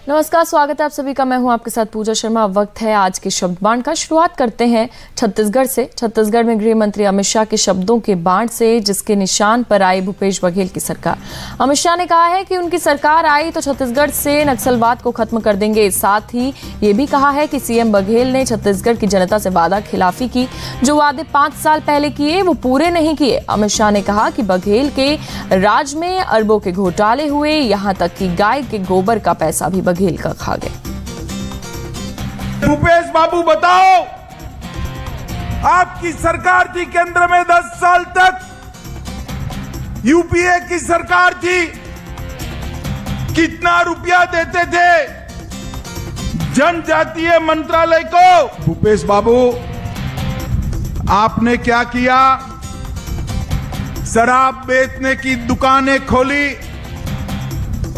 नमस्कार, स्वागत है आप सभी का। मैं हूं आपके साथ पूजा शर्मा। वक्त है आज के शब्द बांट का। शुरुआत करते हैं छत्तीसगढ़ से। छत्तीसगढ़ में गृह मंत्री अमित शाह के शब्दों के बांट से, जिसके निशान पर आई भूपेश बघेल की सरकार। अमित शाह ने कहा है कि उनकी सरकार आई तो छत्तीसगढ़ से नक्सलवाद को खत्म कर देंगे। साथ ही ये भी कहा है कि सीएम बघेल ने छत्तीसगढ़ की जनता से वादा खिलाफी की। जो वादे 5 साल पहले किए वो पूरे नहीं किए। अमित शाह ने कहा कि बघेल के राज में अरबों के घोटाले हुए, यहाँ तक कि गाय के गोबर का पैसा भी बघेल का खा गए। भूपेश बाबू बताओ, आपकी सरकार थी केंद्र में 10 साल तक, यूपीए की सरकार थी, कितना रुपया देते थे जनजातीय मंत्रालय को? भूपेश बाबू, आपने क्या किया? शराब बेचने की दुकानें खोली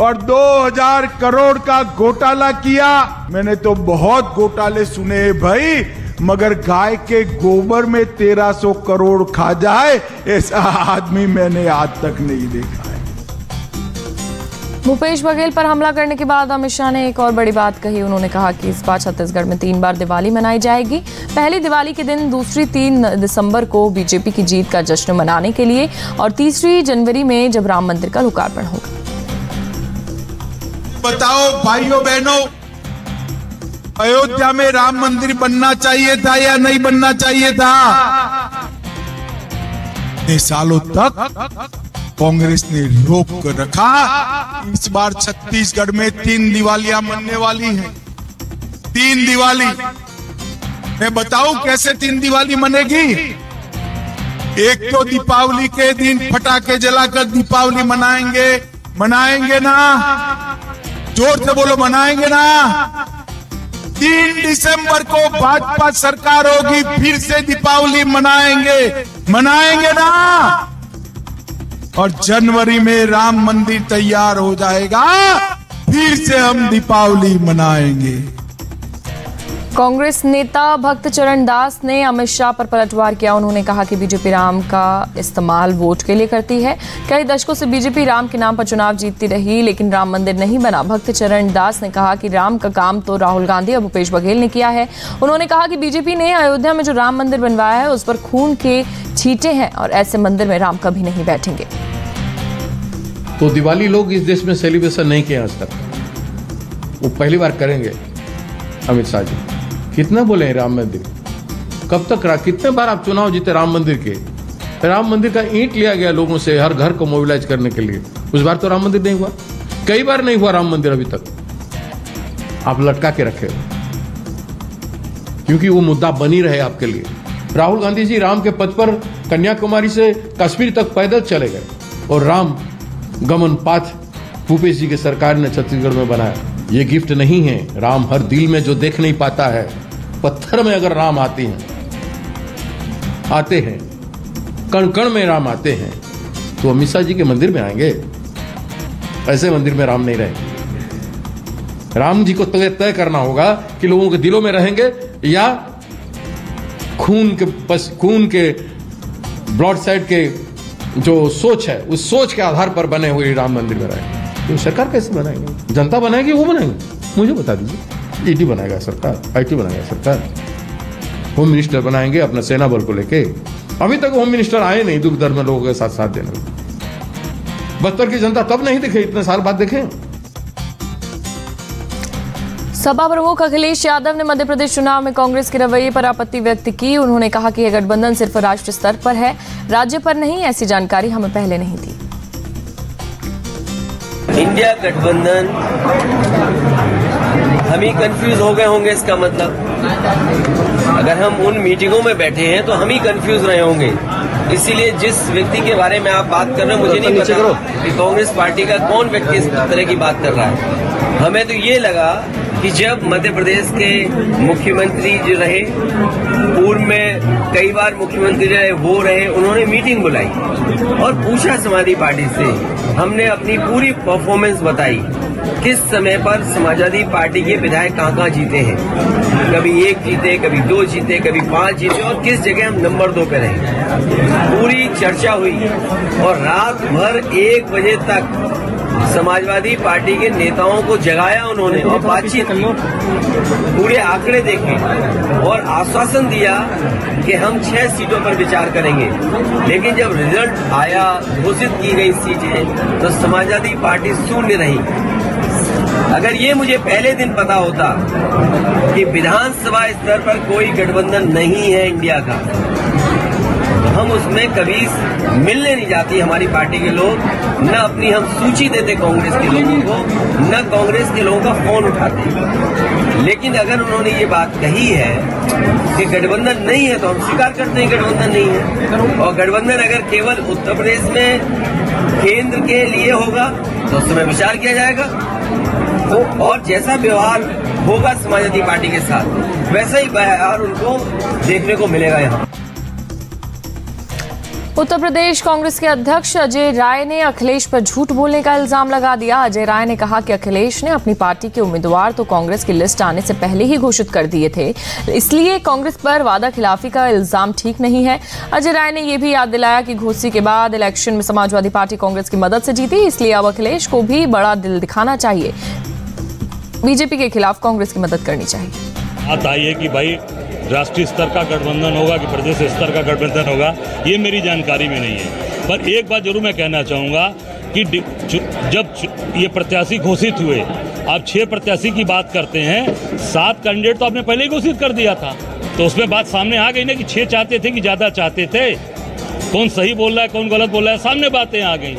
और 2000 करोड़ का घोटाला किया। मैंने तो बहुत घोटाले सुने भाई, मगर गाय के गोबर में 1300 करोड़ खा जाए ऐसा आदमी मैंने आज तक नहीं देखा है। भूपेश बघेल पर हमला करने के बाद अमित शाह ने एक और बड़ी बात कही। उन्होंने कहा कि इस बार छत्तीसगढ़ में 3 बार दिवाली मनाई जाएगी। पहली दिवाली के दिन, दूसरी 3 दिसंबर को बीजेपी की जीत का जश्न मनाने के लिए, और तीसरी जनवरी में जब राम मंदिर का लोकार्पण होगा। बताओ भाइयों बहनों, अयोध्या में राम मंदिर बनना चाहिए था या नहीं बनना चाहिए था? इतने सालों तक कांग्रेस ने रोक कर रखा। इस बार छत्तीसगढ़ में 3 दिवालियां मनने वाली हैं। 3 दिवाली। मैं बताऊं कैसे 3 दिवाली मनेगी? एक तो दीपावली के दिन पटाखे जलाकर दीपावली मनाएंगे ना? जोर से बोलो, मनाएंगे ना? 3 दिसंबर को भाजपा सरकार होगी, फिर से दीपावली मनाएंगे ना? और जनवरी में राम मंदिर तैयार हो जाएगा, फिर से हम दीपावली मनाएंगे। कांग्रेस नेता भक्त चरण दास ने अमित शाह पर पलटवार किया। उन्होंने कहा कि बीजेपी राम का इस्तेमाल वोट के लिए करती है। कई दशकों से बीजेपी राम के नाम पर चुनाव जीतती रही, लेकिन राम मंदिर नहीं बना। भक्त चरण दास ने कहा कि राम का काम तो राहुल गांधी और भूपेश बघेल ने किया है। उन्होंने कहा कि बीजेपी ने अयोध्या में जो राम मंदिर बनवाया है उस पर खून के छींटे हैं, और ऐसे मंदिर में राम कभी नहीं बैठेंगे। तो दिवाली लोग इस देश में सेलिब्रेशन नहीं किए आज तक, वो पहली बार करेंगे। अमित शाह जी कितना बोले हैं राम मंदिर? कब तक कितने बार आप चुनाव जीते राम मंदिर के? राम मंदिर का ईंट लिया गया लोगों से हर घर को मोबिलाइज करने के लिए। उस बार तो राम मंदिर नहीं हुआ, कई बार नहीं हुआ राम मंदिर अभी तक। आप लटका के रखे क्योंकि वो मुद्दा बनी रहे आपके लिए। राहुल गांधी जी राम के पद पर कन्याकुमारी से कश्मीर तक पैदल चले गए, और राम गमन पाथ भूपेश जी की सरकार ने छत्तीसगढ़ में बनाया। ये गिफ्ट नहीं है। राम हर दिल में जो देख नहीं पाता है, पत्थर में अगर राम आते हैं, कण कण में राम आते हैं, तो अमित शाह जी के मंदिर में आएंगे? ऐसे मंदिर में राम नहीं रहेंगे। राम जी को तय करना होगा कि लोगों के दिलों में रहेंगे या खून के ब्लड साइड के जो सोच है, उस सोच के आधार पर बने हुए राम मंदिर में रहेंगे। तो सरकार कैसे बनाएंगे? जनता बनाएगी, वो बनाएंगे? मुझे बता दीजिए। ईडी बनाएगा सरकार, आईटी बनाएगा सरकार, होम मिनिस्टर बनाएंगे अपना सेना बल को लेके। अभी तक होम मिनिस्टर आए नहीं दुख दर्द में लोगों के साथ देने में। बस्तर की जनता तब नहीं दिखे, इतने साल बाद देखे। सपा प्रमुख अखिलेश यादव ने मध्य प्रदेश चुनाव में कांग्रेस के रवैये पर आपत्ति व्यक्त की। उन्होंने कहा कि यह गठबंधन सिर्फ राष्ट्रीय स्तर पर है, राज्य पर नहीं। ऐसी जानकारी हमें पहले नहीं थी। इंडिया गठबंधन, हम ही कंफ्यूज हो गए होंगे। इसका मतलब अगर हम उन मीटिंगों में बैठे हैं तो हम ही कंफ्यूज रहे होंगे। इसीलिए जिस व्यक्ति के बारे में आप बात कर रहे हैं, मुझे नहीं पता कि कांग्रेस पार्टी का कौन व्यक्ति इस तरह की बात कर रहा है। हमें तो ये लगा कि जब मध्य प्रदेश के मुख्यमंत्री जो रहे, पूर्व में कई बार मुख्यमंत्री रहे, वो रहे, उन्होंने मीटिंग बुलाई और पूछा समाजवादी पार्टी से। हमने अपनी पूरी परफॉर्मेंस बताई, किस समय पर समाजवादी पार्टी के विधायक कहाँ जीते हैं। कभी 1 जीते, कभी 2 जीते, कभी 5 जीते, और किस जगह हम नंबर 2 पे रहे। पूरी चर्चा हुई और रात भर 1 बजे तक समाजवादी पार्टी के नेताओं को जगाया उन्होंने और बातचीत पूरे आंकड़े देखे और आश्वासन दिया कि हम 6 सीटों पर विचार करेंगे। लेकिन जब रिजल्ट आया, घोषित की गई सीटें, तो समाजवादी पार्टी शून्य रही। अगर ये मुझे पहले दिन पता होता कि विधानसभा स्तर पर कोई गठबंधन नहीं है इंडिया का, तो हम उसमें कभी मिलने नहीं जाती हमारी पार्टी के लोग, न अपनी हम सूची देते कांग्रेस के लोगों को, न कांग्रेस के लोगों का फोन उठाते। लेकिन अगर उन्होंने ये बात कही है कि गठबंधन नहीं है, तो हम स्वीकार करते हैं गठबंधन नहीं है। और गठबंधन अगर केवल उत्तर प्रदेश में केंद्र के लिए होगा तो उस समय विचार किया जाएगा। तो और जैसा व्यवहार होगा समाजवादी पार्टी के साथ, वैसा ही व्यवहार उनको देखने को मिलेगा यहाँ। उत्तर प्रदेश कांग्रेस के अध्यक्ष अजय राय ने अखिलेश पर झूठ बोलने का इल्जाम लगा दिया। अजय राय ने कहा कि अखिलेश ने अपनी पार्टी के उम्मीदवार तो कांग्रेस की लिस्ट आने से पहले ही घोषित कर दिए थे, इसलिए कांग्रेस पर वादा खिलाफी का इल्जाम ठीक नहीं है। अजय राय ने यह भी याद दिलाया कि घोषी के बाद इलेक्शन में समाजवादी पार्टी कांग्रेस की मदद से जीती, इसलिए अब अखिलेश को भी बड़ा दिल दिखाना चाहिए। बीजेपी के खिलाफ कांग्रेस की मदद करनी चाहिए। बात आई है कि भाई राष्ट्रीय स्तर का गठबंधन होगा कि प्रदेश स्तर का गठबंधन होगा, ये मेरी जानकारी में नहीं है। पर एक बात जरूर मैं कहना चाहूँगा कि जब ये प्रत्याशी घोषित हुए, आप 6 प्रत्याशी की बात करते हैं, 7 कैंडिडेट तो आपने पहले ही घोषित कर दिया था, तो उसमें बात सामने आ गई ना कि 6 चाहते थे कि ज़्यादा चाहते थे। कौन सही बोल रहा है कौन गलत बोल रहा है, सामने बातें आ गई।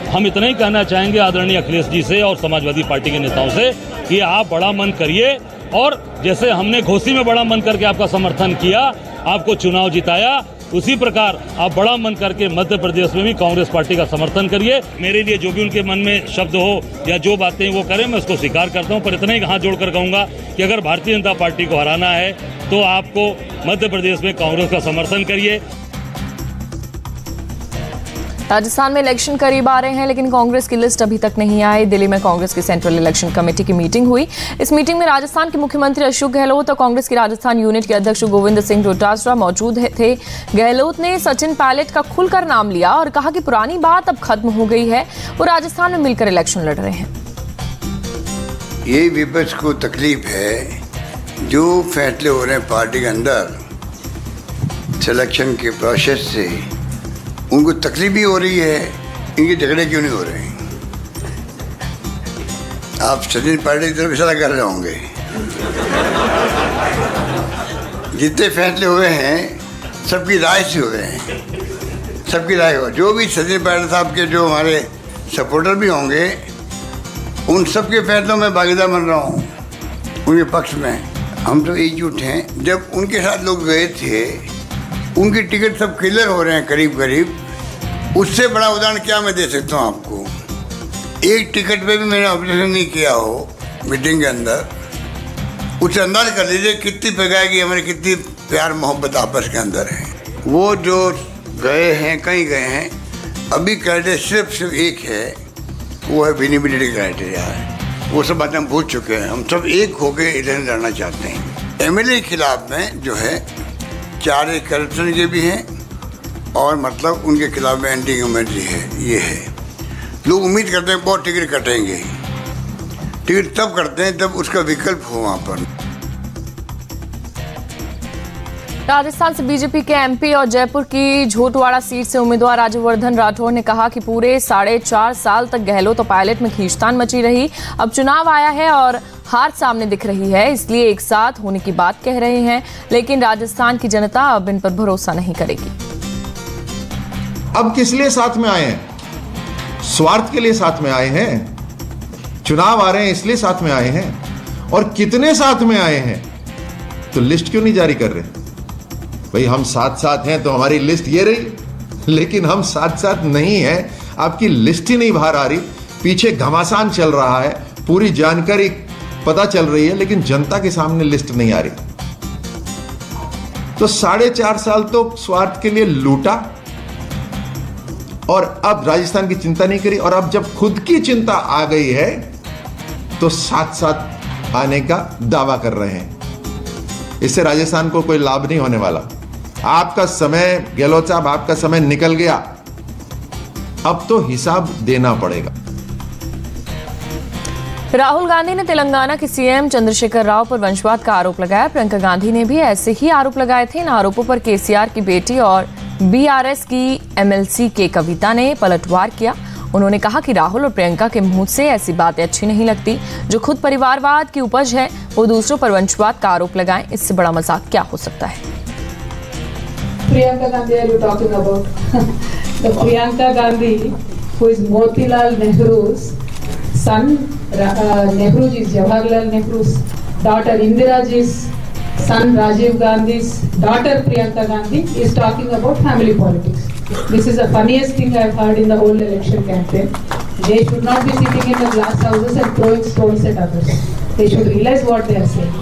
हम इतना ही कहना चाहेंगे आदरणीय अखिलेश जी से और समाजवादी पार्टी के नेताओं से कि आप बड़ा मन करिए, और जैसे हमने घोषी में बड़ा मन करके आपका समर्थन किया, आपको चुनाव जिताया, उसी प्रकार आप बड़ा मन करके मध्य प्रदेश में भी कांग्रेस पार्टी का समर्थन करिए। मेरे लिए जो भी उनके मन में शब्द हो या जो बातें वो करें, मैं उसको स्वीकार करता हूं, पर इतना ही हाथ जोड़कर कहूंगा कि अगर भारतीय जनता पार्टी को हराना है तो आपको मध्य प्रदेश में कांग्रेस का समर्थन करिए। राजस्थान में इलेक्शन करीब आ रहे हैं, लेकिन कांग्रेस की लिस्ट अभी तक नहीं आई। दिल्ली में कांग्रेस की सेंट्रल इलेक्शन कमेटी की मीटिंग हुई। इस मीटिंग में राजस्थान के मुख्यमंत्री अशोक गहलोत और कांग्रेस की राजस्थान यूनिट के अध्यक्ष गोविंद सिंह डोटासरा मौजूद थे। गहलोत ने सचिन पायलट का खुलकर नाम लिया और कहा कि पुरानी बात अब खत्म हो गई है, वो राजस्थान में मिलकर इलेक्शन लड़ रहे हैं। ये विपक्ष को तकलीफ है जो फैसले हो रहे हैं पार्टी के अंदर सिलेक्शन के प्रोसेस से, उनको तकलीफ भी हो रही है। इनके झगड़े क्यों नहीं हो रहे हैं? आप सचिन पायलट की तरफ इशारा कर रहे होंगे। जितने फैसले हुए हैं सबकी राय से हुए हैं, सबकी राय हो। जो भी सचिन पायलट साहब के जो हमारे सपोर्टर भी होंगे, उन सबके फैसलों में भागीदार बन रहा हूँ, उनके पक्ष में। हम तो एकजुट हैं। जब उनके साथ लोग गए थे, उनकी टिकट सब क्लियर हो रहे हैं करीब करीब। उससे बड़ा उदाहरण क्या मैं दे सकता हूँ आपको? एक टिकट पे भी मैंने ऑपरेशन नहीं किया हो मीटिंग के अंदर, उससे अंदाज कर लीजिए कितनी प्रकार की हमारी कितनी प्यार मोहब्बत आपस के अंदर है। वो जो गए हैं, कहीं गए हैं, अभी क्राइटेरिया सिर्फ एक है, वो है विनिबिलिटी क्राइटेरिया है। वो सब बातें हम भूल चुके हैं। हम सब एक होकर इलेक्शन लड़ना चाहते हैं। एमएलए के खिलाफ में जो है 4 करप्शन के भी हैं और मतलब उनके खिलाफ में एंटी गवर्नमेंट है। ये है, लोग उम्मीद करते हैं बहुत टिकट कटेंगे। टिकट तब करते हैं जब उसका विकल्प हो वहाँ पर। राजस्थान से बीजेपी के एमपी और जयपुर की झोटवाड़ा सीट से उम्मीदवार राज्यवर्धन राठौर ने कहा कि पूरे 4.5 साल तक गहलोत और पायलट में खींचतान मची रही। अब चुनाव आया है और हार सामने दिख रही है, इसलिए एक साथ होने की बात कह रहे हैं, लेकिन राजस्थान की जनता अब इन पर भरोसा नहीं करेगी। अब किस लिए साथ में आए हैं? स्वार्थ के लिए साथ में आए हैं। चुनाव आ रहे हैं इसलिए साथ में आए हैं। और कितने साथ में आए हैं? तो लिस्ट क्यों नहीं जारी कर रहे? भाई हम साथ साथ हैं तो हमारी लिस्ट ये रही, लेकिन हम साथ साथ नहीं हैं, आपकी लिस्ट ही नहीं बाहर आ रही। पीछे घमासान चल रहा है, पूरी जानकारी पता चल रही है, लेकिन जनता के सामने लिस्ट नहीं आ रही। तो 4.5 साल तो स्वार्थ के लिए लूटा और अब राजस्थान की चिंता नहीं करी। और अब जब खुद की चिंता आ गई है तो साथ साथ आने का दावा कर रहे हैं। इससे राजस्थान को कोई लाभ नहीं होने वाला। आपका समय, गहलोत साहब, आपका समय निकल गया। अब तो हिसाब देना पड़ेगा। राहुल गांधी ने तेलंगाना के सीएम चंद्रशेखर राव पर वंशवाद का आरोप लगाया। प्रियंका गांधी ने भी ऐसे ही आरोप लगाए थे। इन आरोपों पर केसीआर की बेटी और बीआरएस की एमएलसी के कविता ने पलटवार किया। उन्होंने कहा कि राहुल और प्रियंका के मुंह से ऐसी बातें अच्छी नहीं लगती। जो खुद परिवारवाद की उपज है वो दूसरों पर वंशवाद का आरोप लगाएं, इससे बड़ा मजाक क्या हो सकता है। Priyanka Gandhi are you talking about? The Priyanka Gandhi who is Motilal Nehru's son, Nehruji's Jawaharlal Nehru's daughter, Indiraji's son, Rajiv Gandhi's daughter Priyanka Gandhi is talking about family politics. This is the funniest thing I have heard in the whole election campaign. They should not be sitting in the glass houses and throwing stones at others. They should realize what they are saying.